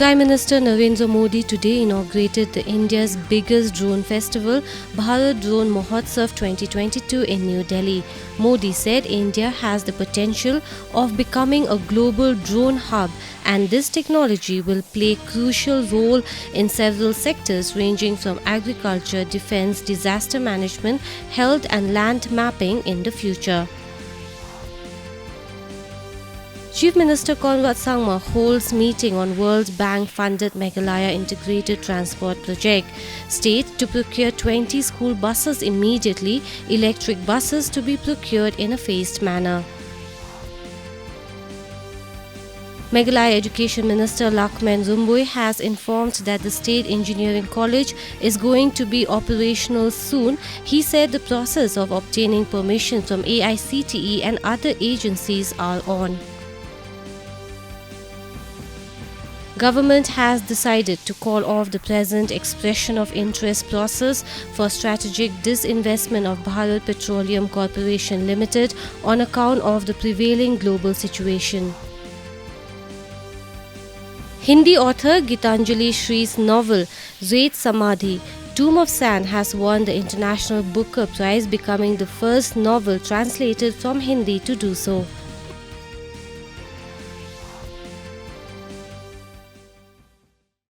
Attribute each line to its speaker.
Speaker 1: Prime Minister Narendra Modi today inaugurated India's biggest drone festival, Bharat Drone Mahotsav 2022 in New Delhi. Modi said India has the potential of becoming a global drone hub, and this technology will play a crucial role in several sectors ranging from agriculture, defense, disaster management, health and land mapping in the future. Chief Minister Conrad Sangma holds meeting on World Bank-funded Meghalaya Integrated Transport Project. State to procure 20 school buses immediately, electric buses to be procured in a phased manner. Meghalaya Education Minister Lakmen Zumbui has informed that the State Engineering College is going to be operational soon. He said the process of obtaining permission from AICTE and other agencies are on. Government has decided to call off the present expression of interest process for strategic disinvestment of Bharat Petroleum Corporation Limited on account of the prevailing global situation. Hindi author Gitanjali Shree's novel Zait Samadhi, Tomb of Sand has won the International Booker Prize, becoming the first novel translated from Hindi to do so.